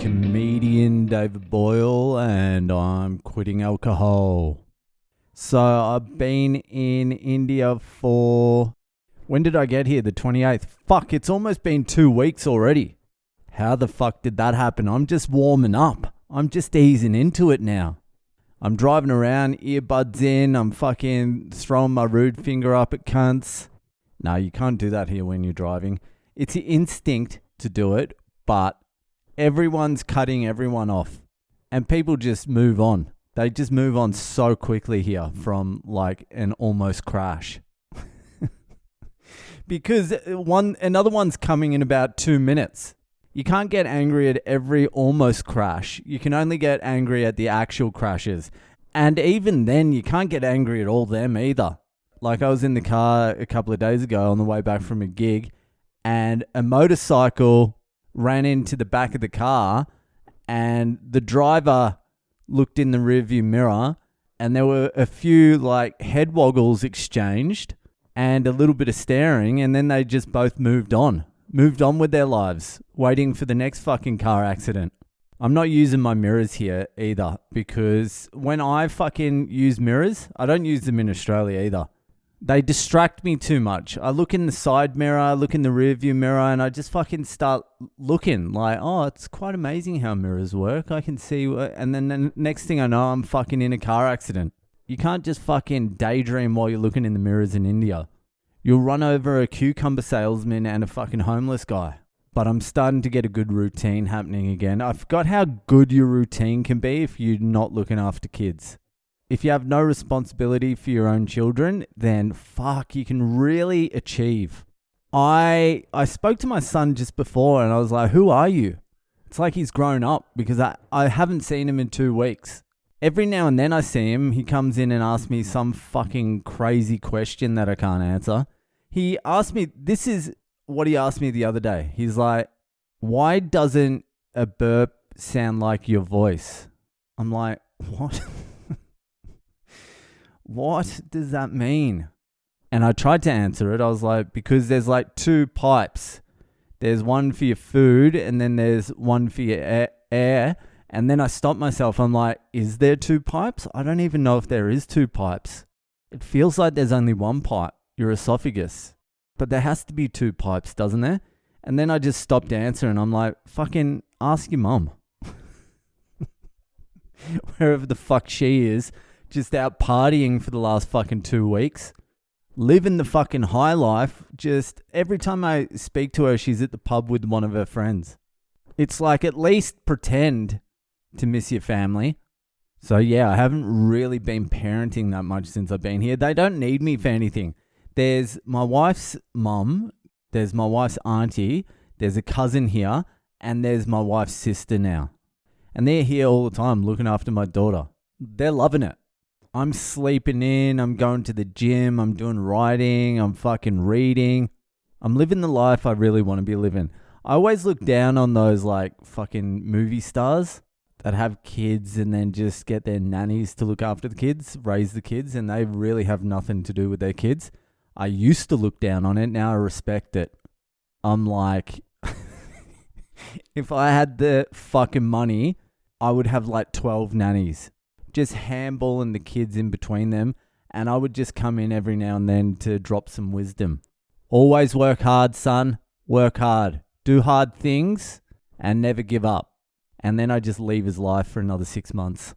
comedian David Boyle, and I'm quitting alcohol. So I've been in India for... When did I get here? The 28th. Fuck, it's almost been 2 weeks already. How the fuck did that happen? I'm just warming up. I'm just easing into it now. I'm driving around, earbuds in. I'm fucking throwing my rude finger up at cunts. No, you can't do that here when you're driving. It's your instinct to do it, but everyone's cutting everyone off. And people just move on. They just move on so quickly here from like an almost crash. Because another one's coming in about 2 minutes. You can't get angry at every almost crash. You can only get angry at the actual crashes. And even then, you can't get angry at all them either. Like I was in the car a couple of days ago on the way back from a gig, and a motorcycle ran into the back of the car, and the driver looked in the rearview mirror, and there were a few like head woggles exchanged and a little bit of staring, and then they just both moved on with their lives, waiting for the next fucking car accident. I'm not using my mirrors here either, because when I fucking use mirrors, I don't use them in Australia either. They distract me too much. I look in the side mirror, I look in the rear view mirror, and I just fucking start looking like, oh, it's quite amazing how mirrors work. I can see, and then the next thing I know, I'm fucking in a car accident. You can't just fucking daydream while you're looking in the mirrors in India. You'll run over a cucumber salesman and a fucking homeless guy. But I'm starting to get a good routine happening again. I forgot how good your routine can be if you're not looking after kids. If you have no responsibility for your own children, then fuck, you can really achieve. I spoke to my son just before and I was like, who are you? It's like he's grown up because I haven't seen him in 2 weeks. Every now and then I see him, he comes in and asks me some fucking crazy question that I can't answer. He asked me, this is what he asked me the other day. He's like, why doesn't a burp sound like your voice? I'm like, what? What does that mean? And I tried to answer it. I was like, because there's like 2 pipes. There's one for your food and then there's one for your air. And then I stopped myself. I'm like, is there 2 pipes? I don't even know if there is 2 pipes. It feels like there's only 1 pipe, your esophagus. But there has to be 2 pipes, doesn't there? And then I just stopped answering. I'm like, fucking ask your mum. Wherever the fuck she is, just out partying for the last fucking 2 weeks. Living the fucking high life. Just every time I speak to her, she's at the pub with one of her friends. It's like, at least pretend to miss your family. So yeah, I haven't really been parenting that much since I've been here. They don't need me for anything. There's my wife's mum, there's my wife's auntie, there's a cousin here, and there's my wife's sister now. And they're here all the time looking after my daughter. They're loving it. I'm sleeping in, I'm going to the gym, I'm doing writing, I'm fucking reading. I'm living the life I really want to be living. I always look down on those like fucking movie stars that have kids and then just get their nannies to look after the kids, raise the kids, and they really have nothing to do with their kids. I used to look down on it, now I respect it. I'm like, if I had the fucking money, I would have like 12 nannies, just handballing the kids in between them, and I would just come in every now and then to drop some wisdom. Always work hard, son. Work hard. Do hard things and never give up. And then I just leave his life for another 6 months.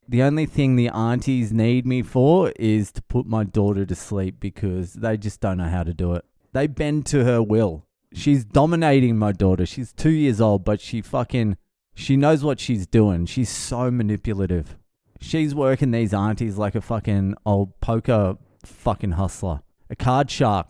The only thing the aunties need me for is to put my daughter to sleep because they just don't know how to do it. They bend to her will. She's dominating my daughter. She's 2 years old, but she knows what she's doing. She's so manipulative. She's working these aunties like a fucking old poker fucking hustler. A card shark.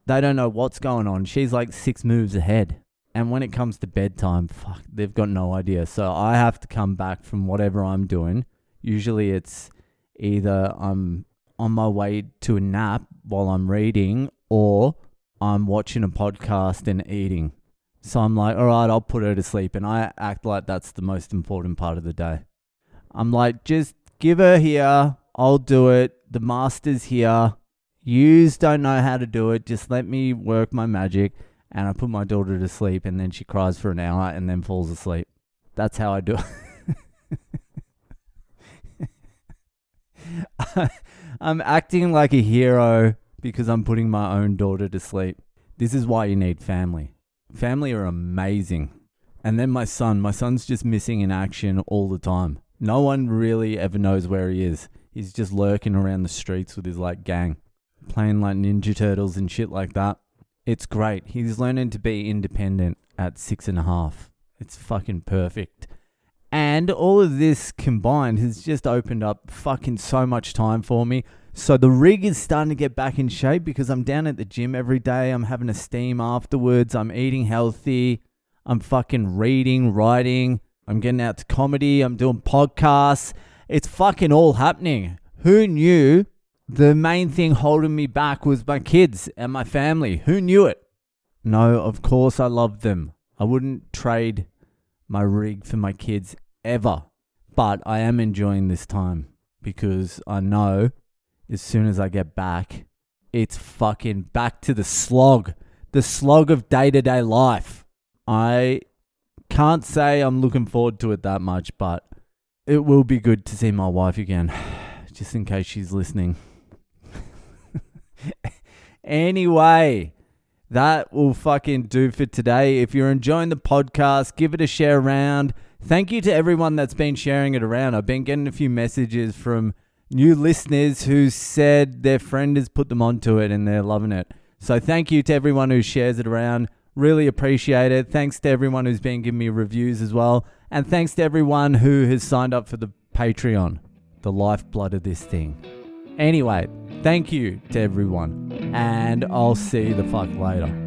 They don't know what's going on. She's like 6 moves ahead. And when it comes to bedtime, fuck, they've got no idea. So I have to come back from whatever I'm doing. Usually it's either I'm on my way to a nap while I'm reading or I'm watching a podcast and eating. So I'm like, all right, I'll put her to sleep. And I act like that's the most important part of the day. I'm like, just give her here. I'll do it. The master's here. Yous don't know how to do it. Just let me work my magic. And I put my daughter to sleep and then she cries for an hour and then falls asleep. That's how I do it. I'm acting like a hero because I'm putting my own daughter to sleep. This is why you need family. Family are amazing. And then my son's just missing in action all the time. No one really ever knows where he is. He's just lurking around the streets with his gang, playing like Ninja Turtles and shit like that. It's great. He's learning to be independent at 6.5. It's fucking perfect. And all of this combined has just opened up fucking so much time for me. So the rig is starting to get back in shape because I'm down at the gym every day. I'm having a steam afterwards. I'm eating healthy. I'm fucking reading, writing. I'm getting out to comedy. I'm doing podcasts. It's fucking all happening. Who knew the main thing holding me back was my kids and my family? Who knew it? No, of course I love them. I wouldn't trade my rig for my kids ever. But I am enjoying this time because I know as soon as I get back, it's fucking back to the slog of day-to-day life. I can't say I'm looking forward to it that much, but it will be good to see my wife again, just in case she's listening. Anyway, that will fucking do for today. If you're enjoying the podcast, give it a share around. Thank you to everyone that's been sharing it around. I've been getting a few messages from new listeners who said their friend has put them onto it and they're loving it. So thank you to everyone who shares it around. Really appreciate it. Thanks to everyone who's been giving me reviews as well. And thanks to everyone who has signed up for the Patreon, the lifeblood of this thing. Anyway, thank you to everyone. And I'll see you the fuck later.